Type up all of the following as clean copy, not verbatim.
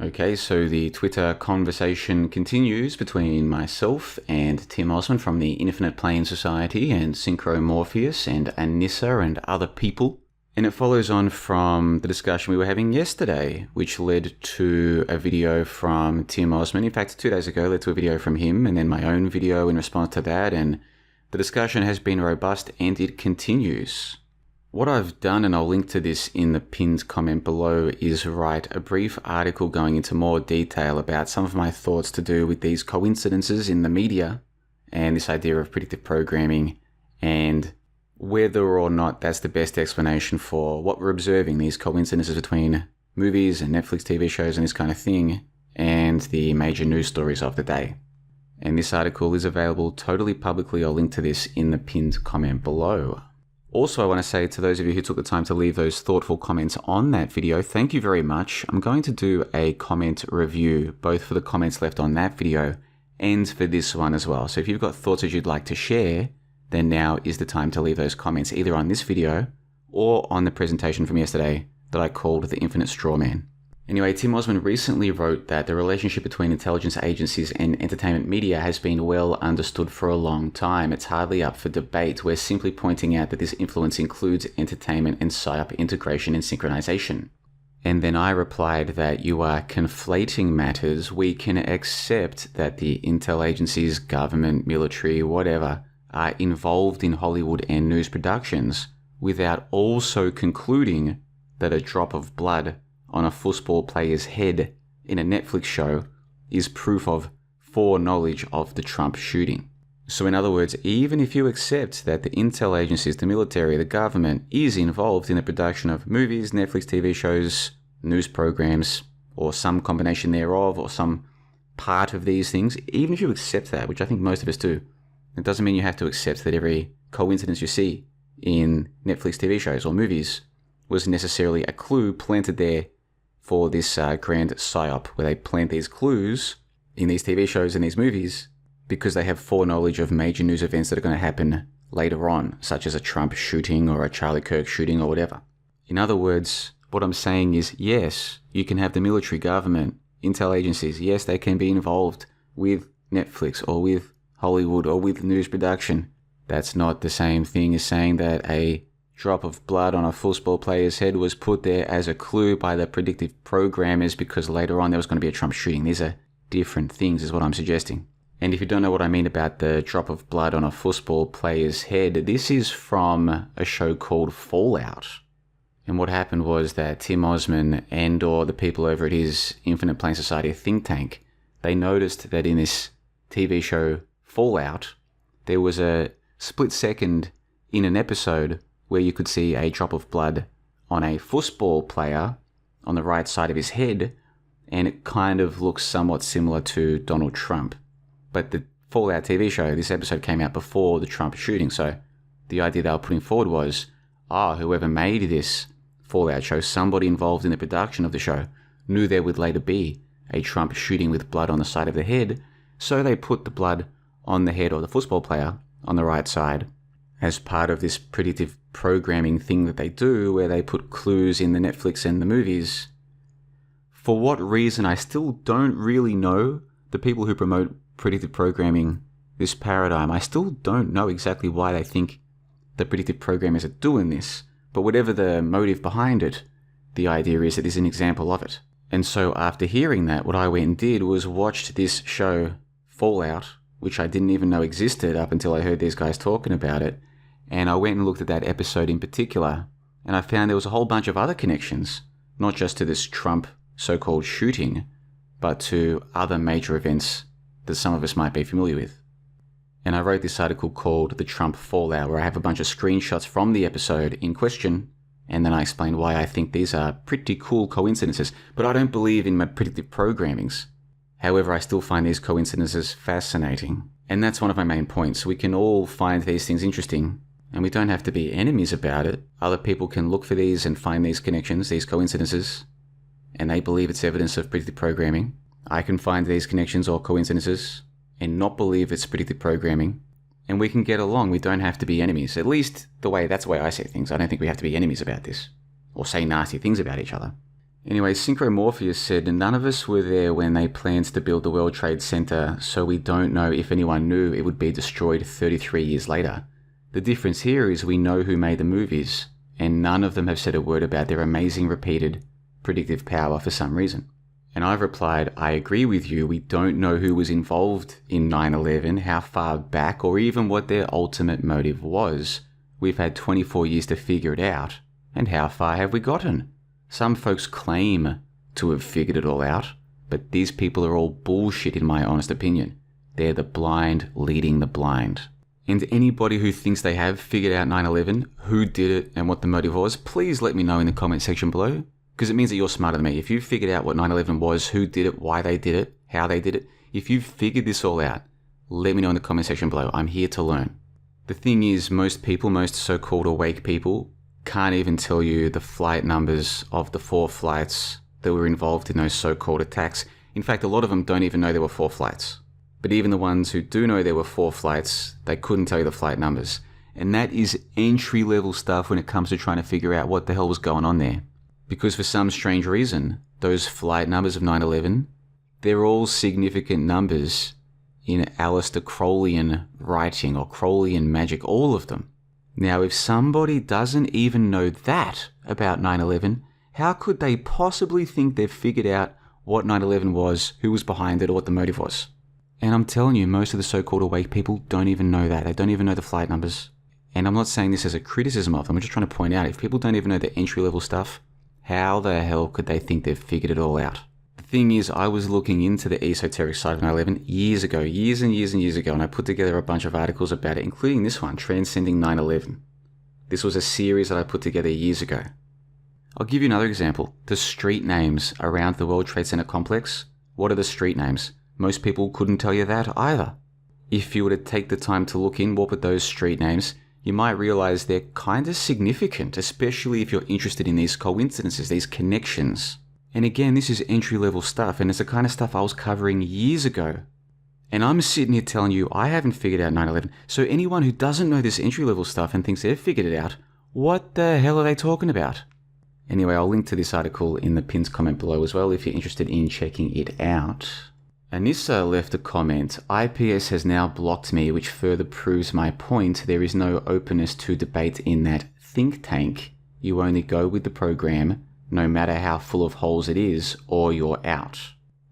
Okay, so the Twitter conversation continues between myself and Tim Osmond from the Infinite Plane Society and Synchro Morpheus and Anissa and other people. And it follows on from the discussion we were having yesterday, which led to a video from Tim Osmond. In fact, 2 days ago, led to a video from him and then my own video in response to that. And the discussion has been robust and it continues. What I've done, and I'll link to this in the pinned comment below, is write a brief article going into more detail about some of my thoughts to do with these coincidences in the media and this idea of predictive programming and whether or not that's the best explanation for what we're observing, these coincidences between movies and Netflix TV shows and this kind of thing, and the major news stories of the day. And this article is available totally publicly. I'll link to this in the pinned comment below. Also, I want to say to those of you who took the time to leave those thoughtful comments on that video, thank you very much. I'm going to do a comment review, both for the comments left on that video and for this one as well. So if you've got thoughts that you'd like to share, then now is the time to leave those comments either on this video or on the presentation from yesterday that I called The Infinite Straw Man. Anyway, Tim Osmond recently wrote that the relationship between intelligence agencies and entertainment media has been well understood for a long time. It's hardly up for debate. We're simply pointing out that this influence includes entertainment and PSYOP integration and synchronization. And then I replied that you are conflating matters. We can accept that the intel agencies, government, military, whatever, are involved in Hollywood and news productions without also concluding that a drop of blood on a football player's head in a Netflix show is proof of foreknowledge of the Trump shooting. So in other words, even if you accept that the intel agencies, the military, the government is involved in the production of movies, Netflix TV shows, news programs, or some combination thereof, or some part of these things, even if you accept that, which I think most of us do, it doesn't mean you have to accept that every coincidence you see in Netflix TV shows or movies was necessarily a clue planted there for this grand PSYOP, where they plant these clues in these TV shows and these movies because they have foreknowledge of major news events that are going to happen later on, such as a Trump shooting or a Charlie Kirk shooting or whatever. In other words, what I'm saying is, yes, you can have the military, government, intel agencies, yes, they can be involved with Netflix or with Hollywood or with news production. That's not the same thing as saying that a drop of blood on a football player's head was put there as a clue by the predictive programmers because later on there was going to be a Trump shooting. These are different things is what I'm suggesting. And if you don't know what I mean about the drop of blood on a football player's head, this is from a show called Fallout. And what happened was that Tim Osmond and or the people over at his Infinite Plane Society think tank, they noticed that in this TV show Fallout, there was a split second in an episode where you could see a drop of blood on a football player on the right side of his head, and it kind of looks somewhat similar to Donald Trump. But the Fallout TV show, this episode came out before the Trump shooting, so the idea they were putting forward was, whoever made this Fallout show, somebody involved in the production of the show, knew there would later be a Trump shooting with blood on the side of the head, so they put the blood on the head of the football player on the right side as part of this predictive programming thing that they do where they put clues in the Netflix and the movies. For what reason, I still don't really know. The people who promote predictive programming, this paradigm, I still don't know exactly why they think the predictive programmers are doing this. But whatever the motive behind it, the idea is that this is an example of it. And so after hearing that, what I went and did was watched this show, Fallout, which I didn't even know existed up until I heard these guys talking about it. And I went and looked at that episode in particular, and I found there was a whole bunch of other connections, not just to this Trump so-called shooting, but to other major events that some of us might be familiar with. And I wrote this article called The Trump Fallout, where I have a bunch of screenshots from the episode in question, and then I explained why I think these are pretty cool coincidences, but I don't believe in my predictive programmings. However, I still find these coincidences fascinating. And that's one of my main points. We can all find these things interesting, and we don't have to be enemies about it. Other people can look for these and find these connections, these coincidences, and they believe it's evidence of predictive programming. I can find these connections or coincidences and not believe it's predictive programming, and we can get along. We don't have to be enemies. At least that's the way I say things. I don't think we have to be enemies about this or say nasty things about each other. Anyway, Synchromorpheus said, none of us were there when they planned to build the World Trade Center, so we don't know if anyone knew it would be destroyed 33 years later. The difference here is we know who made the movies, and none of them have said a word about their amazing repeated predictive power for some reason. And I've replied, I agree with you, we don't know who was involved in 9/11, how far back, or even what their ultimate motive was. We've had 24 years to figure it out, and how far have we gotten? Some folks claim to have figured it all out, but these people are all bullshit in my honest opinion. They're the blind leading the blind. And anybody who thinks they have figured out 9/11, who did it and what the motive was, please let me know in the comment section below, because it means that you're smarter than me. If you've figured out what 9/11 was, who did it, why they did it, how they did it, if you've figured this all out, let me know in the comment section below. I'm here to learn. The thing is, most people, most so-called awake people, can't even tell you the flight numbers of the 4 flights that were involved in those so-called attacks. In fact, a lot of them don't even know there were 4 flights. But even the ones who do know there were 4 flights, they couldn't tell you the flight numbers. And that is entry-level stuff when it comes to trying to figure out what the hell was going on there. Because for some strange reason, those flight numbers of 9/11, they're all significant numbers in Aleister Crowleyan writing or Crowleyan magic, all of them. Now, if somebody doesn't even know that about 9/11, how could they possibly think they've figured out what 9/11 was, who was behind it, or what the motive was? And I'm telling you, most of the so-called awake people don't even know that. They don't even know the flight numbers. And I'm not saying this as a criticism of them. I'm just trying to point out, if people don't even know the entry-level stuff, how the hell could they think they've figured it all out? The thing is, I was looking into the esoteric side of 9/11 years ago, years and years and years ago, and I put together a bunch of articles about it, including this one, Transcending 9/11. This was a series that I put together years ago. I'll give you another example. The street names around the World Trade Center complex. What are the street names? Most people couldn't tell you that either. If you were to take the time to look in what were those street names, you might realize they're kind of significant, especially if you're interested in these coincidences, these connections. And again, this is entry-level stuff, and it's the kind of stuff I was covering years ago. And I'm sitting here telling you I haven't figured out 9/11. So anyone who doesn't know this entry-level stuff and thinks they've figured it out, what the hell are they talking about? Anyway, I'll link to this article in the pinned comment below as well if you're interested in checking it out. Anissa left a comment, IPS has now blocked me, which further proves my point. There is no openness to debate in that think tank. You only go with the program, no matter how full of holes it is, or you're out.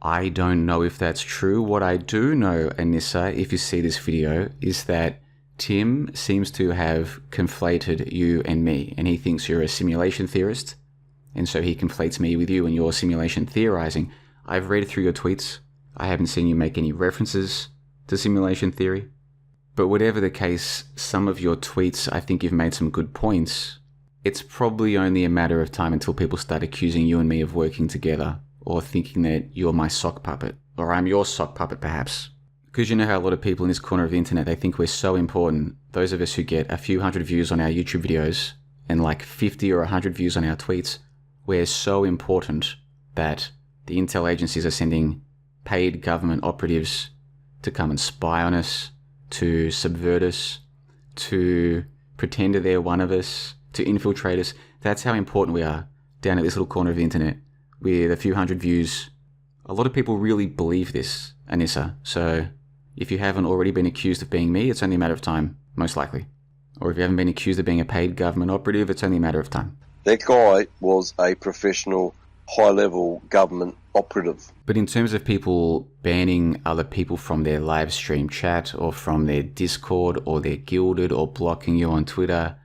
I don't know if that's true. What I do know, Anissa, if you see this video, is that Tim seems to have conflated you and me, and he thinks you're a simulation theorist, and so he conflates me with you and your simulation theorizing. I've read through your tweets. I haven't seen you make any references to simulation theory. But whatever the case, some of your tweets, I think you've made some good points. It's probably only a matter of time until people start accusing you and me of working together, or thinking that you're my sock puppet, or I'm your sock puppet perhaps. Because you know how a lot of people in this corner of the internet, they think we're so important. Those of us who get a few hundred views on our YouTube videos, and like 50 or 100 views on our tweets, we're so important that the intel agencies are sending paid government operatives to come and spy on us, to subvert us, to pretend that they're one of us, to infiltrate us. That's how important we are down at this little corner of the internet with a few hundred views. A lot of people really believe this, Anissa. So if you haven't already been accused of being me, it's only a matter of time, most likely. Or if you haven't been accused of being a paid government operative, it's only a matter of time. That guy was a professional, high-level government operative. But in terms of people banning other people from their live stream chat or from their Discord or their Guilded or blocking you on Twitter,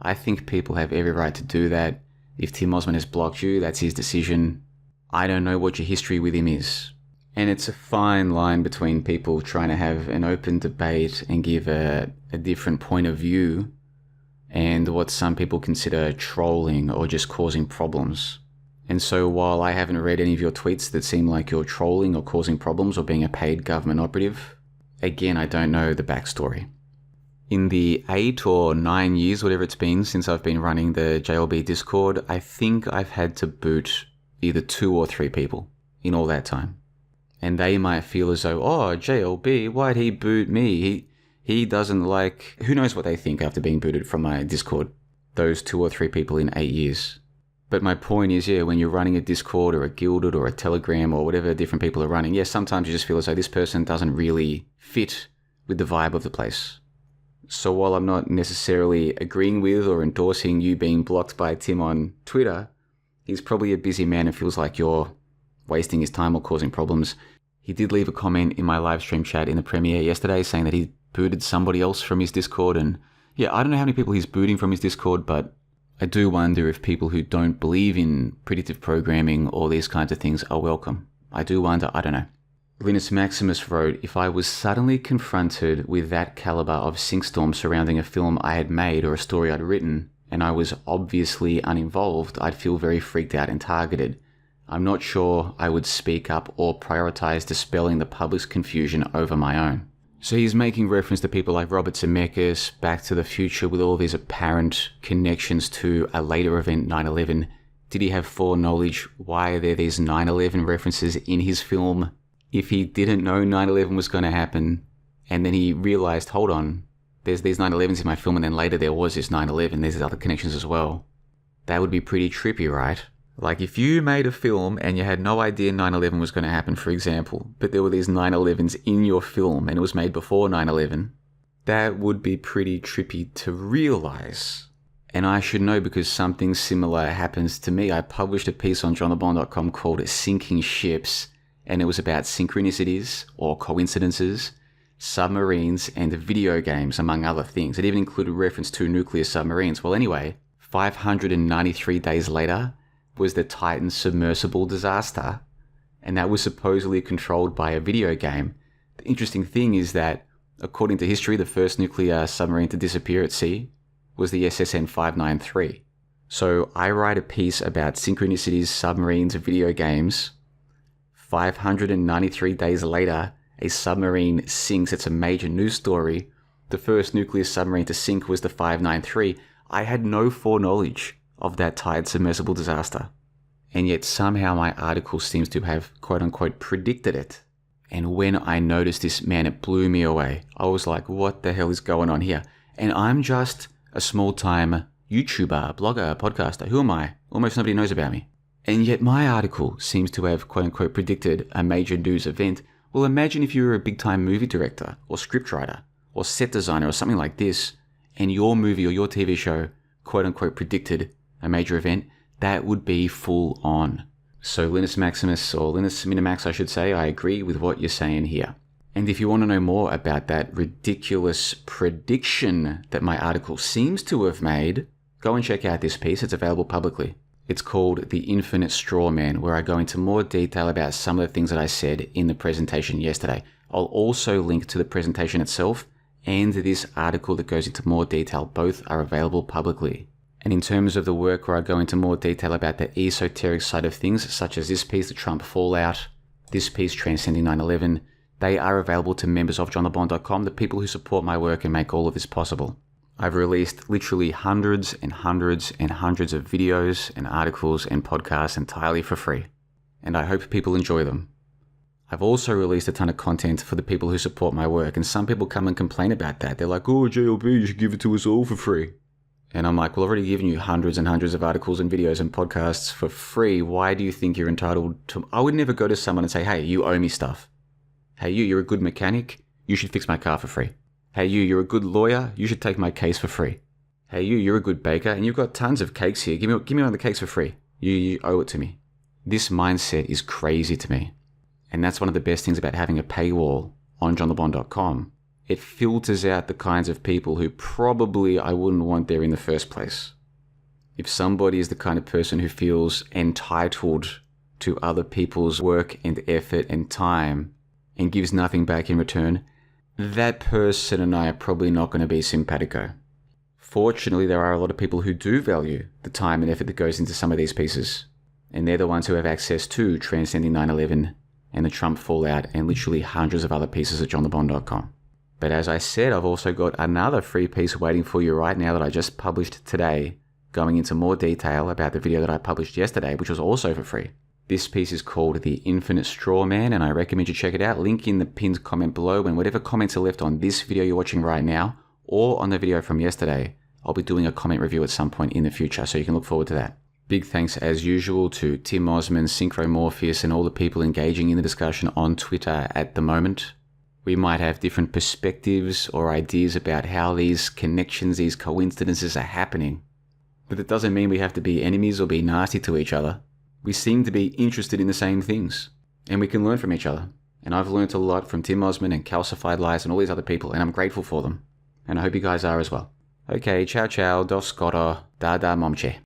I think people have every right to do that. If Tim Osman has blocked you, that's his decision. I don't know what your history with him is. And it's a fine line between people trying to have an open debate and give a different point of view and what some people consider trolling or just causing problems. And so while I haven't read any of your tweets that seem like you're trolling or causing problems or being a paid government operative, again, I don't know the backstory. In the 8 or 9 years, whatever it's been since I've been running the JLB Discord, I think I've had to boot either 2 or 3 people in all that time. And they might feel as though, oh, JLB, why'd he boot me? He doesn't like... Who knows what they think after being booted from my Discord? Those 2 or 3 people in 8 years. But my point is, yeah, when you're running a Discord or a Guilded or a Telegram or whatever different people are running, sometimes you just feel as though this person doesn't really fit with the vibe of the place. So while I'm not necessarily agreeing with or endorsing you being blocked by Tim on Twitter, he's probably a busy man and feels like you're wasting his time or causing problems. He did leave a comment in my live stream chat in the premiere yesterday saying that he booted somebody else from his Discord. And yeah, I don't know how many people he's booting from his Discord, but I do wonder if people who don't believe in predictive programming or these kinds of things are welcome. I do wonder, I don't know. Linus Maximus wrote, if I was suddenly confronted with that caliber of syncstorm surrounding a film I had made or a story I'd written, and I was obviously uninvolved, I'd feel very freaked out and targeted. I'm not sure I would speak up or prioritize dispelling the public's confusion over my own. So he's making reference to people like Robert Zemeckis, Back to the Future, with all these apparent connections to a later event, 9/11. Did he have foreknowledge? Why are there these 9/11 references in his film? If he didn't know 9/11 was going to happen, and then he realized, hold on, there's these 9/11s in my film, and then later there was this 9/11, there's other connections as well. That would be pretty trippy, right? Like if you made a film and you had no idea 9/11 was going to happen, for example, but there were these 9/11s in your film and it was made before 9/11, that would be pretty trippy to realize. And I should know because something similar happens to me. I published a piece on johnthebond.com called Sinking Ships, and it was about synchronicities or coincidences, submarines, and video games, among other things. It even included reference to nuclear submarines. Well, anyway, 593 days later was the Titan submersible disaster, and that was supposedly controlled by a video game. The interesting thing is that, according to history, the first nuclear submarine to disappear at sea was the SSN 593. So I write a piece about synchronicities, submarines, video games. 593 days later, a submarine sinks. It's a major news story. The first nuclear submarine to sink was the 593. I had no foreknowledge of that Titan submersible disaster. And yet somehow my article seems to have quote-unquote predicted it. And when I noticed this, man, it blew me away. I was like, what the hell is going on here? And I'm just a small-time YouTuber, blogger, podcaster. Who am I? Almost nobody knows about me. And yet my article seems to have quote-unquote predicted a major news event. Well, imagine if you were a big-time movie director or scriptwriter or set designer or something like this, and your movie or your TV show quote-unquote predicted a major event. That would be full on. So Linus Maximus, or Linus Minimax I should say, I agree with what you're saying here. And if you want to know more about that ridiculous prediction that my article seems to have made, go and check out this piece. It's available publicly. It's called The Infinite Straw Man, where I go into more detail about some of the things that I said in the presentation yesterday. I'll also link to the presentation itself and this article that goes into more detail. Both are available publicly. And in terms of the work where I go into more detail about the esoteric side of things, such as this piece, the Trump fallout, this piece, Transcending 9/11, they are available to members of johnthebond.com, the people who support my work and make all of this possible. I've released literally hundreds and hundreds and hundreds of videos and articles and podcasts entirely for free. And I hope people enjoy them. I've also released a ton of content for the people who support my work, and some people come and complain about that. They're like, oh, JLB, you should give it to us all for free. And I'm like, well, I've already given you hundreds and hundreds of articles and videos and podcasts for free. Why do you think you're entitled to... I would never go to someone and say, hey, you owe me stuff. Hey, you're a good mechanic. You should fix my car for free. Hey, you're a good lawyer. You should take my case for free. Hey, you're a good baker and you've got tons of cakes here. Give me one of the cakes for free. You owe it to me. This mindset is crazy to me. And that's one of the best things about having a paywall on johnthebond.com. It filters out the kinds of people who probably I wouldn't want there in the first place. If somebody is the kind of person who feels entitled to other people's work and effort and time and gives nothing back in return, that person and I are probably not going to be simpatico. Fortunately, there are a lot of people who do value the time and effort that goes into some of these pieces. And they're the ones who have access to Transcending 9/11 and the Trump fallout and literally hundreds of other pieces at johnthebond.com. But as I said, I've also got another free piece waiting for you right now that I just published today, going into more detail about the video that I published yesterday, which was also for free. This piece is called The Infinite Straw Man, and I recommend you check it out. Link in the pinned comment below, and whatever comments are left on this video you're watching right now, or on the video from yesterday, I'll be doing a comment review at some point in the future, so you can look forward to that. Big thanks as usual to Tim Osman, Synchro Morpheus, and all the people engaging in the discussion on Twitter at the moment. We might have different perspectives or ideas about how these connections, these coincidences are happening. But that doesn't mean we have to be enemies or be nasty to each other. We seem to be interested in the same things, and we can learn from each other. And I've learnt a lot from Tim Osman and Calcified Lies and all these other people, and I'm grateful for them. And I hope you guys are as well. Okay, ciao ciao, dos skoro, da momche.